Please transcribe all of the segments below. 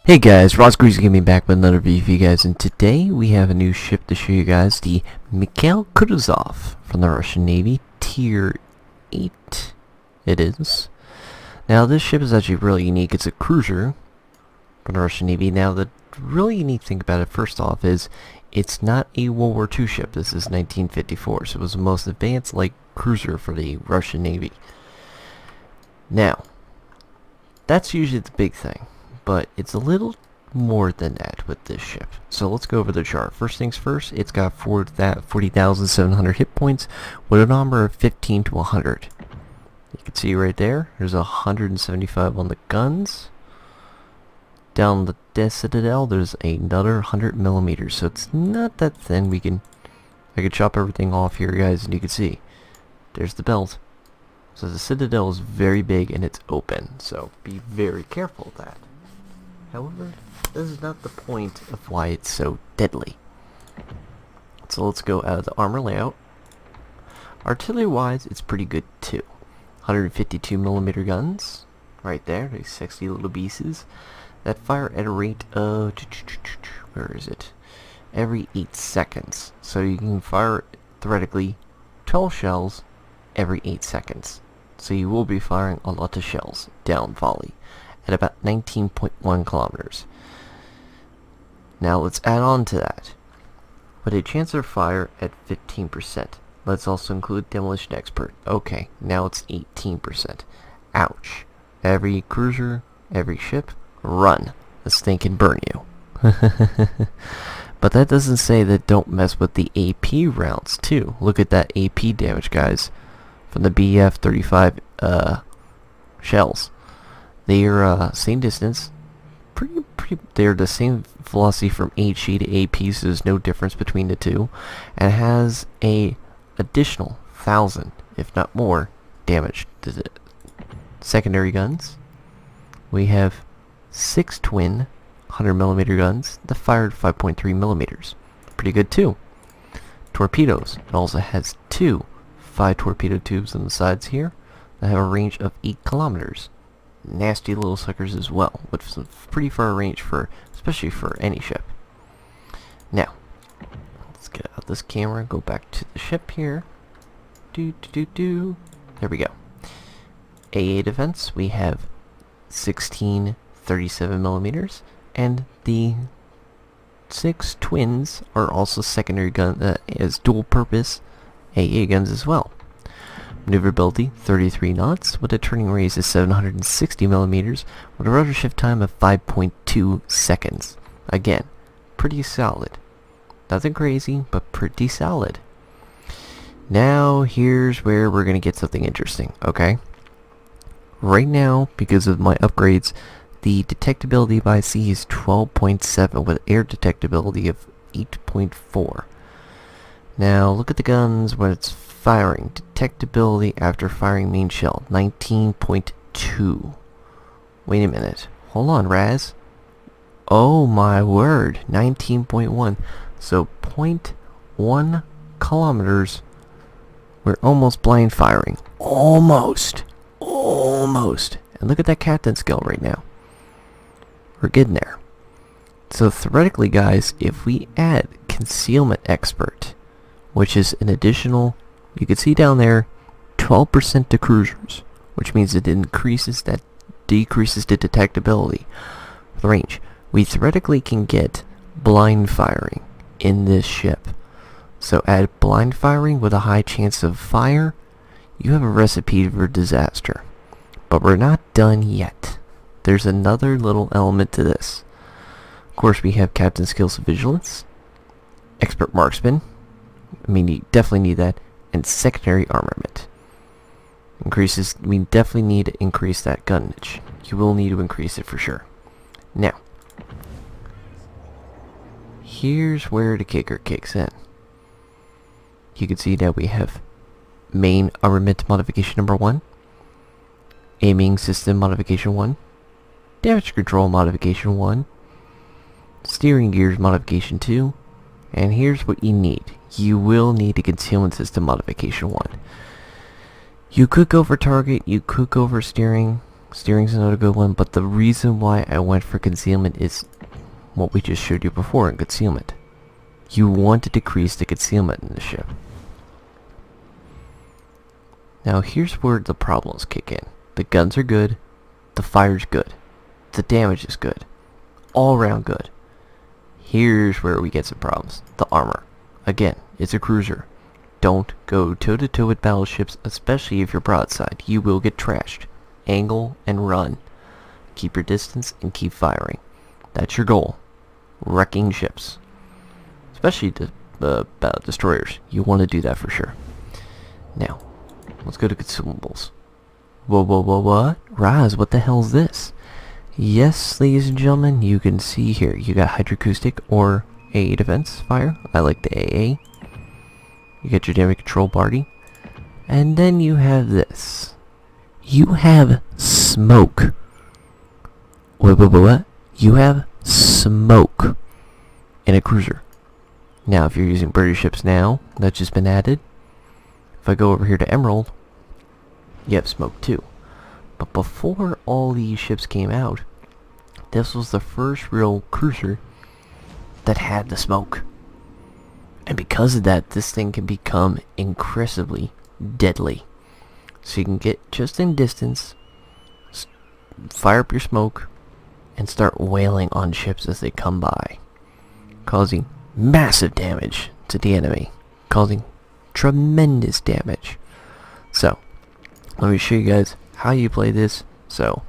Hey guys, Ross Gaming back with another video for you guys, and today we have a new ship to show you guys, the Mikhail Kutuzov from the Russian Navy, Tier 8 it is. Now this ship is actually really unique. It's a cruiser from the Russian Navy. Now the really unique thing about it, first off, is it's not a World War II ship. This is 1954, so it was the most advanced light cruiser for the Russian Navy. Now, that's usually the big thing. But it's a little more than that with this ship. So let's go over the chart. First things first, it's got 40,700 hit points with a number of 15 to 100. You can see right there, there's 175 on the guns. Down the citadel, there's another 100 millimeters. So it's not that thin. I could chop everything off here, guys, and you can see there's the belt. So the citadel is very big and it's open. So be very careful of that. However, this is not the point of why it's so deadly. So let's go out of the armor layout. Artillery-wise, it's pretty good too. 152 millimeter guns, right there. These sexy little beasts that fire at a rate of where is it? Every 8 seconds. So you can fire theoretically 12 shells every 8 seconds. So you will be firing a lot of shells down volley at about 19.1 kilometers. Now let's add on to that. With a chance of fire at 15%. Let's also include Demolition Expert. Okay, now it's 18%. Ouch. Every cruiser, every ship, run. This thing can burn you. But that doesn't say that don't mess with the AP rounds too. Look at that AP damage, guys. From the BF-35 shells. They're same distance, they're the same velocity from HE to AP, so there's no difference between the two, and has a additional 1,000, if not more, damage to the secondary guns. We have 6 twin 100mm guns that fired 5.3 millimeters. Pretty good too. Torpedoes. It also has 2 5 torpedo tubes on the sides here that have a range of 8 kilometers. Nasty little suckers as well, with some pretty far range especially for any ship. Now, let's get out this camera, go back to the ship here. There we go. AA defense, we have 16 37 millimeters, and the 6 twins are also secondary gun as dual purpose AA guns as well. Maneuverability 33 knots with a turning radius of 760 millimeters with a rotor shift time of 5.2 seconds. Again, pretty solid. Nothing crazy, but pretty solid. Now here's where we're gonna get something interesting, okay? Right now, because of my upgrades, the detectability by sea is 12.7 with air detectability of 8.4. Now look at the guns when it's firing. Detectability after firing main shell, 19.2. Wait a minute. Hold on, Raz. Oh my word, 19.1. So 0.1 kilometers. We're almost blind firing. Almost. And look at that captain skill right now. We're getting there. So theoretically, guys, if we add Concealment Expert, which is an additional, you can see down there, 12% to cruisers, which means it decreases the detectability of the range. We theoretically can get blind firing in this ship. So add blind firing with a high chance of fire, you have a recipe for disaster. But we're not done yet. There's another little element to this. Of course, we have Captain Skills of Vigilance, Expert Marksman. I mean, you definitely need that. And secondary armament. We definitely need to increase that gunnage. You will need to increase it for sure. Now, here's where the kicker kicks in. You can see that we have main armament modification number 1, aiming system modification 1, damage control modification 1, steering gears modification 2, and here's what you need. You will need a concealment system modification 1. You could go for target, you could go for steering, Steering's another good one, but the reason why I went for concealment is what we just showed you before in concealment. You want to decrease the concealment in the ship. Now here's where the problems kick in. The guns are good, the fire's good, the damage is good, all around good. Here's where we get some problems. The armor. Again, it's a cruiser. Don't go toe-to-toe with battleships, especially if you're broadside. You will get trashed. Angle and run. Keep your distance and keep firing. That's your goal. Wrecking ships. Especially the destroyers. You want to do that for sure. Now, let's go to consumables. What? Raz, what the hell is this? Yes, ladies and gentlemen, you can see here. You got hydroacoustic or AA defense fire. I like the AA. You get your damage control party. And then you have this. You have smoke. What? You have smoke in a cruiser. Now, if you're using British ships now, that's just been added. If I go over here to Emerald, you have smoke too. But before all these ships came out, this was the first real cruiser that had the smoke. And because of that, this thing can become incredibly deadly. So you can get just in distance, fire up your smoke, and start wailing on ships as they come by, causing massive damage to the enemy, causing tremendous damage. So, let me show you guys how you play this. So,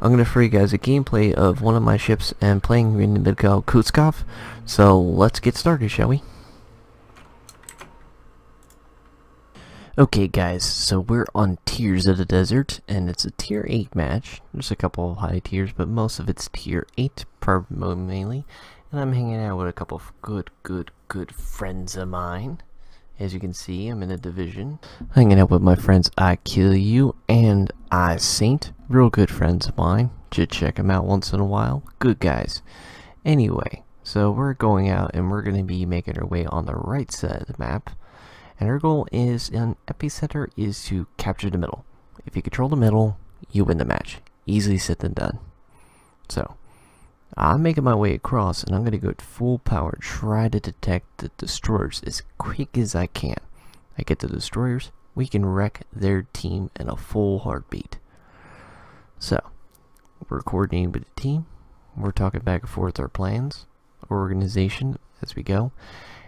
I'm going to show you guys a gameplay of one of my ships and playing in Mikhail Kutuzov. So, let's get started, shall we? Okay guys, so we're on Tears of the Desert, and it's a tier 8 match. There's a couple of high tiers, but most of it's tier 8, mainly. And I'm hanging out with a couple of good friends of mine. As you can see, I'm in a division. Hanging out with my friends I Kill You and I Saint. Real good friends of mine. Should check them out once in a while. Good guys. Anyway, so we're going out and we're going to be making our way on the right side of the map. And our goal is, in Epicenter, is to capture the middle. If you control the middle, you win the match. Easily said than done. So, I'm making my way across, and I'm going to go at full power, try to detect the destroyers as quick as I can. I get the destroyers, we can wreck their team in a full heartbeat. So, we're coordinating with the team, we're talking back and forth our plans, organization as we go,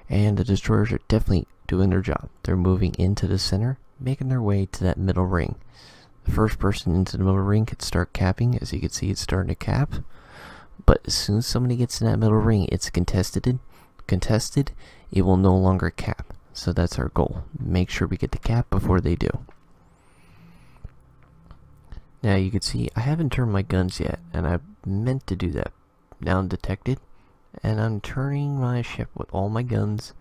and the destroyers are definitely doing their job. They're moving into the center, making their way to that middle ring. The first person into the middle ring could start capping. As you can see, it's starting to cap. But as soon as somebody gets in that middle ring, it's contested, it will no longer cap. So that's our goal. Make sure we get the cap before they do. Now you can see I haven't turned my guns yet, and I meant to do that. Now I'm detected, and I'm turning my ship with all my guns,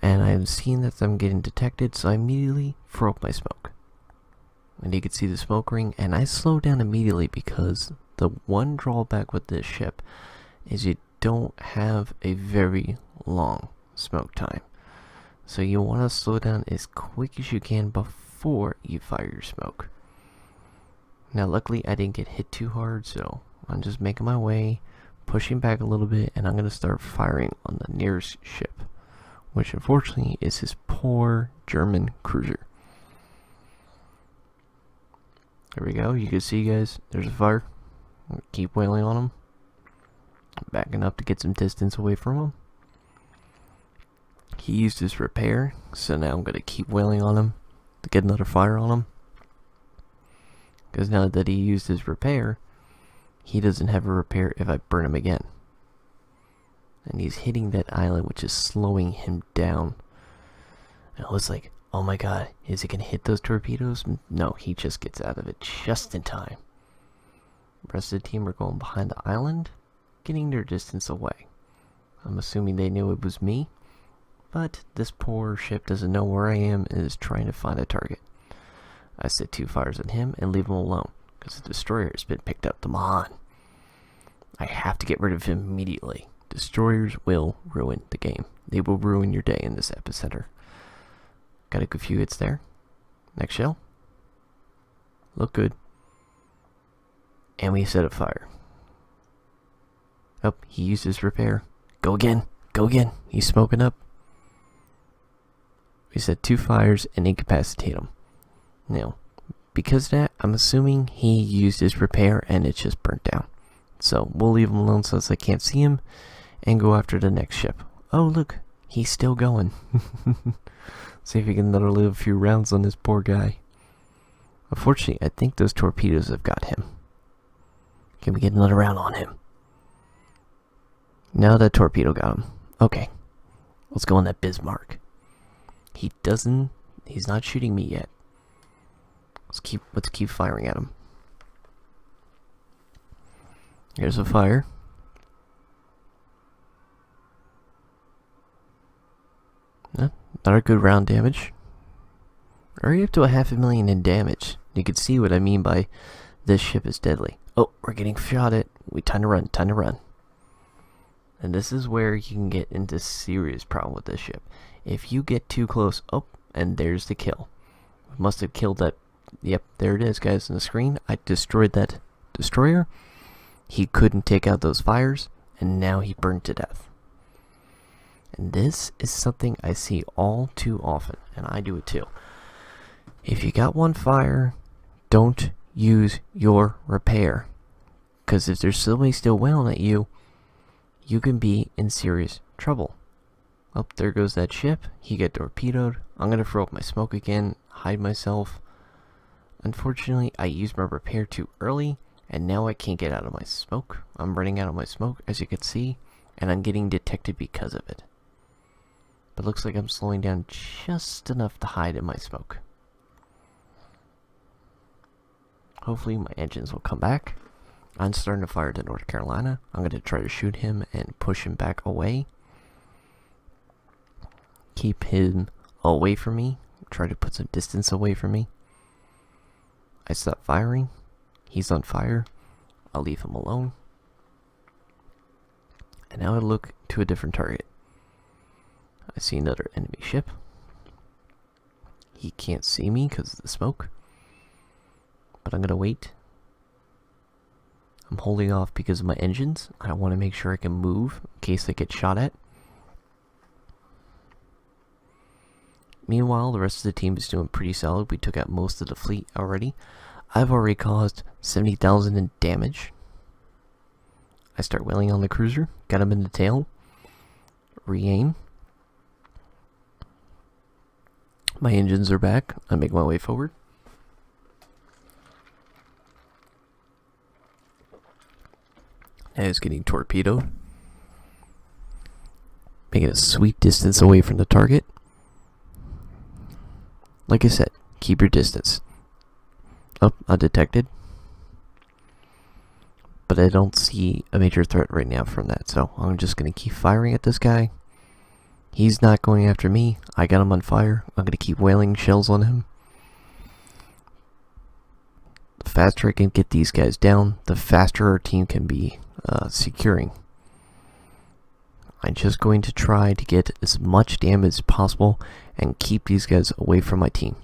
and I'm seeing that I'm getting detected, so I immediately throw up my smoke. And you can see the smoke ring, and I slow down immediately because the one drawback with this ship is you don't have a very long smoke time. So you want to slow down as quick as you can before you fire your smoke. Now luckily I didn't get hit too hard, so I'm just making my way, pushing back a little bit, and I'm going to start firing on the nearest ship, which unfortunately is his poor German cruiser. There we go. You can see, guys, there's a fire. Keep wailing on him. Backing up to get some distance away from him. He used his repair, so now I'm going to keep wailing on him to get another fire on him. Because now that he used his repair, he doesn't have a repair if I burn him again. And he's hitting that island, which is slowing him down. And I was like, oh my god, is he going to hit those torpedoes? No, he just gets out of it just in time. The rest of the team are going behind the island, getting their distance away. I'm assuming they knew it was me, but this poor ship doesn't know where I am and is trying to find a target. I set 2 fires on him and leave him alone, because the destroyer has been picked up. Come on. I have to get rid of him immediately. Destroyers will ruin the game. They will ruin your day in this epicenter. Got a good few hits there. Next shell. Look good. And we set a fire. Oh, he used his repair. Go again. Go again. He's smoking up. We set 2 fires and incapacitate him. Now, because of that, I'm assuming he used his repair and it just burnt down. So we'll leave him alone so I can't see him and go after the next ship. Oh, look. He's still going. See if he can let her live a few rounds on this poor guy. Unfortunately, I think those torpedoes have got him. Can we get another round on him? Now that torpedo got him. Okay. Let's go on that Bismarck. He's not shooting me yet. Let's keep firing at him. Here's a fire. Not a good round damage. Already up to 500,000 in damage. You can see what I mean by this ship is deadly. Oh, we're getting shot at. Time to run, time to run. And this is where you can get into serious problem with this ship. If you get too close, oh, and there's the kill. Must have killed that. Yep, there it is, guys, on the screen. I destroyed that destroyer. He couldn't take out those fires, and now he burned to death. And this is something I see all too often, and I do it too. If you got one fire, don't use your repair. Because if there's somebody still wailing at you, you can be in serious trouble. Oh, there goes that ship. He got torpedoed. I'm going to throw up my smoke again, hide myself. Unfortunately, I used my repair too early, and now I can't get out of my smoke. I'm running out of my smoke, as you can see, and I'm getting detected because of it. But looks like I'm slowing down just enough to hide in my smoke. Hopefully my engines will come back. I'm starting to fire to North Carolina. I'm going to try to shoot him and push him back away. Keep him away from me. Try to put some distance away from me. I stop firing. He's on fire. I'll leave him alone. And now I look to a different target. I see another enemy ship. He can't see me because of the smoke. But I'm going to wait. I'm holding off because of my engines. I want to make sure I can move in case I get shot at. Meanwhile, the rest of the team is doing pretty solid. We took out most of the fleet already. I've already caused 70,000 in damage. I start whaling on the cruiser. Got him in the tail. Re-aim. My engines are back. I make my way forward. Now he's getting torpedoed. Making a sweet distance away from the target. Like I said, keep your distance. Oh, undetected. But I don't see a major threat right now from that, so I'm just going to keep firing at this guy. He's not going after me. I got him on fire. I'm going to keep whaling shells on him. The faster I can get these guys down, the faster our team can be securing. I'm just going to try to get as much damage as possible and keep these guys away from my team.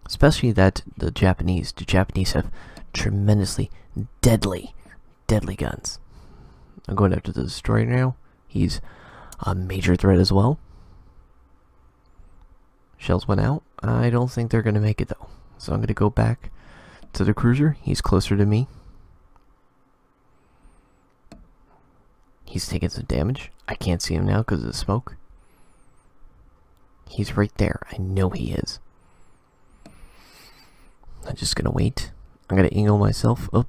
Especially that the Japanese have tremendously deadly guns. I'm going after the destroyer now. He's a major threat as well. Shells went out. I don't think they're going to make it though. So I'm going to go back to the cruiser. He's closer to me. He's taking some damage. I can't see him now because of the smoke. He's right there. I know he is. I'm just going to wait. I'm going to angle myself up.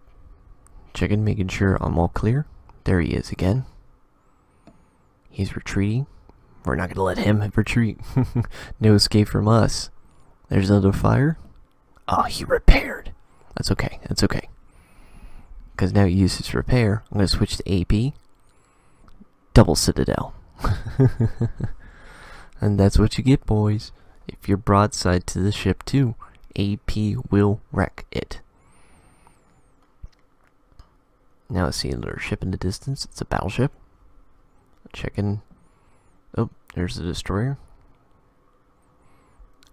Checking, making sure I'm all clear. There he is again. He's retreating. We're not going to let him retreat. No escape from us. There's another fire. Oh, he repaired. That's okay. That's okay. Because now he uses his repair. I'm going to switch to AP. Double Citadel. And that's what you get, boys. If you're broadside to the ship too, AP will wreck it. Now I see another ship in the distance. It's a battleship. Checking. Oh, there's the destroyer.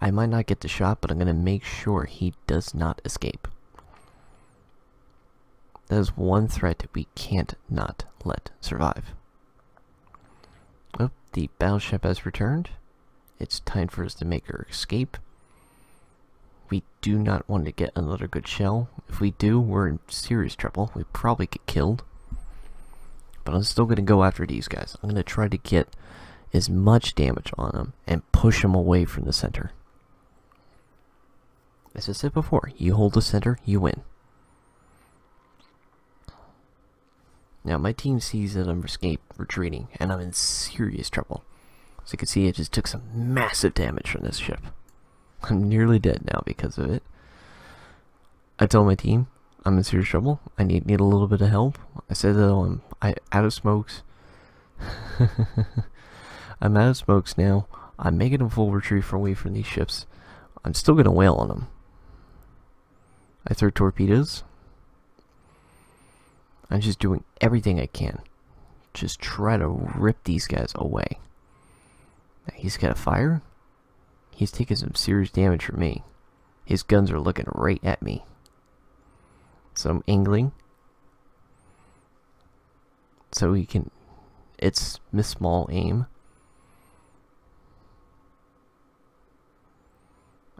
I might not get the shot, but I'm going to make sure he does not escape. That is one threat we can't not let survive. Oh, the battleship has returned. It's time for us to make our escape. We do not want to get another good shell. If we do, we're in serious trouble. We probably get killed. But I'm still going to go after these guys. I'm going to try to get as much damage on them and push them away from the center. As I said before, you hold the center, you win. Now my team sees that I'm retreating, and I'm in serious trouble. As you can see, I just took some massive damage from this ship. I'm nearly dead now because of it. I tell my team I'm in serious trouble. I need a little bit of help. I said that I'm out of smokes. I'm out of smokes now. I'm making a full retreat away from these ships. I'm still going to wail on them. I throw torpedoes. I'm just doing everything I can. Just try to rip these guys away. Now, he's got a fire. He's taking some serious damage from me. His guns are looking right at me. So I'm angling. So he can... It's small aim.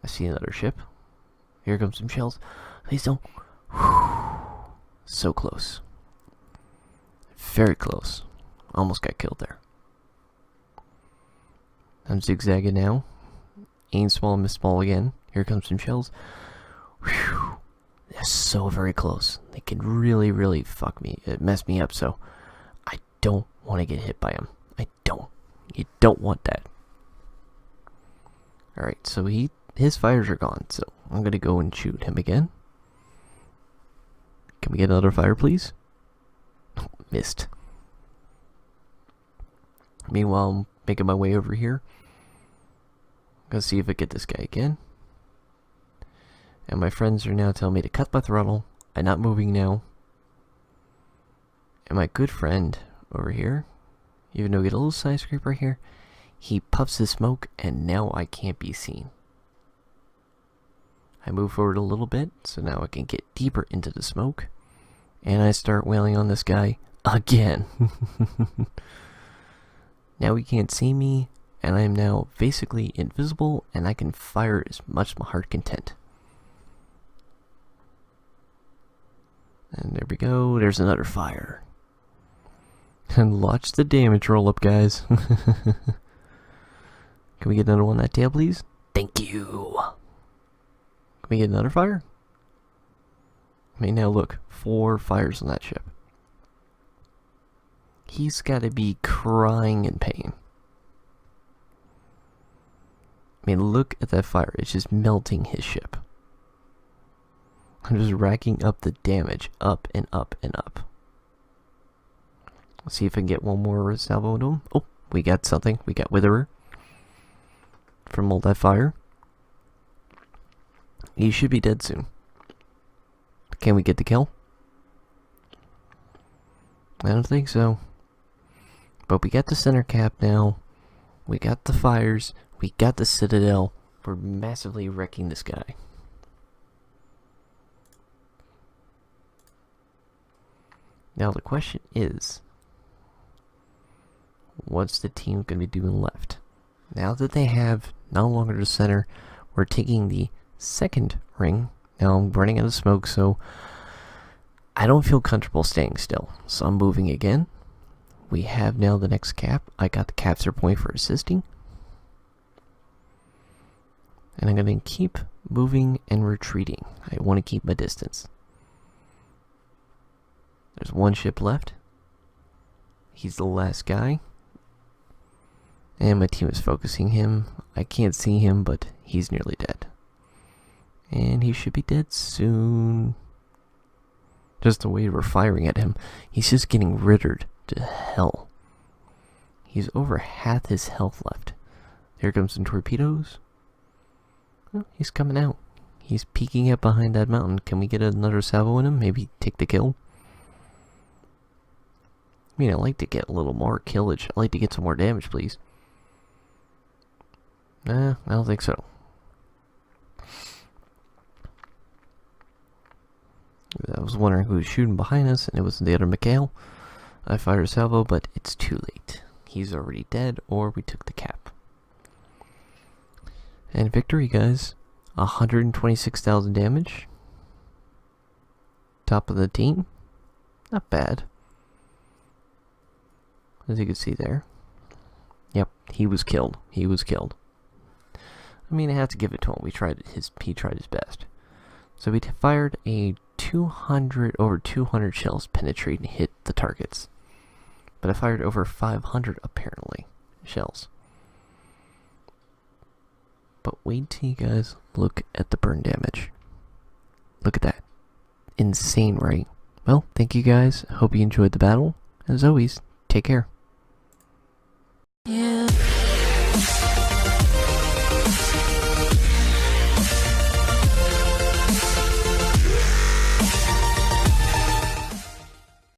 I see another ship. Here comes some shells. Please don't. So close. Very close. Almost got killed there. I'm zigzagging now. Aim small, miss small again. Here comes some shells. Whew. They're so very close. They can really, really fuck me. It messed me up, so I don't want to get hit by them. I don't. You don't want that. Alright, so his fires are gone, so I'm going to go and shoot him again. Can we get another fire, please? Oh, missed. Meanwhile, I'm making my way over here. I'm going to see if I get this guy again. And my friends are now telling me to cut my throttle. I'm not moving now. And my good friend over here, even though we get a little side scrape right here, he puffs his smoke and now I can't be seen. I move forward a little bit so now I can get deeper into the smoke. And I start wailing on this guy again. Now he can't see me, and I am now basically invisible, and I can fire as much as my heart content. And there we go, there's another fire. And watch the damage roll up, guys. Can we get another one on that tail, please? Thank you. Can we get another fire? I mean, now look, 4 fires on that ship. He's got to be crying in pain. I mean, look at that fire. It's just melting his ship. I'm just racking up the damage up and up and up. Let's see if I can get one more salvo into him. Oh, we got something. We got Witherer from all that fire. He should be dead soon. Can we get the kill? I don't think so. But we got the center cap now. We got the fires. We got the citadel. We're massively wrecking this guy. Now the question is, what's the team going to be doing left? Now that they have no longer the center, we're taking the second ring. Now I'm running out of smoke, so I don't feel comfortable staying still. So I'm moving again. We have now the next cap. I got the capture point for assisting. And I'm going to keep moving and retreating. I want to keep my distance. There's one ship left. He's the last guy. And my team is focusing him. I can't see him, but he's nearly dead. And he should be dead soon. Just the way we're firing at him, he's just getting rittered to hell. He's over half his health left. Here comes some torpedoes. Oh, he's coming out. He's peeking up behind that mountain. Can we get another salvo in him? Maybe take the kill? I mean, I'd like to get a little more killage. I'd like to get some more damage, please. Nah, I don't think so. That was was wondering who was shooting behind us, and it was the other Mikhail. I fired a salvo, but it's too late. He's already dead, or we took the cap. And victory, guys. 126,000 damage. Top of the team. Not bad. As you can see there. Yep, he was killed. He was killed. I mean, I have to give it to him. He tried his best. So we fired a over 200 shells penetrate and hit the targets. But I fired over 500 apparently shells. But wait till you guys look at the burn damage. Look at that. Insane, right? Well, thank you guys. Hope you enjoyed the battle. As always, take care.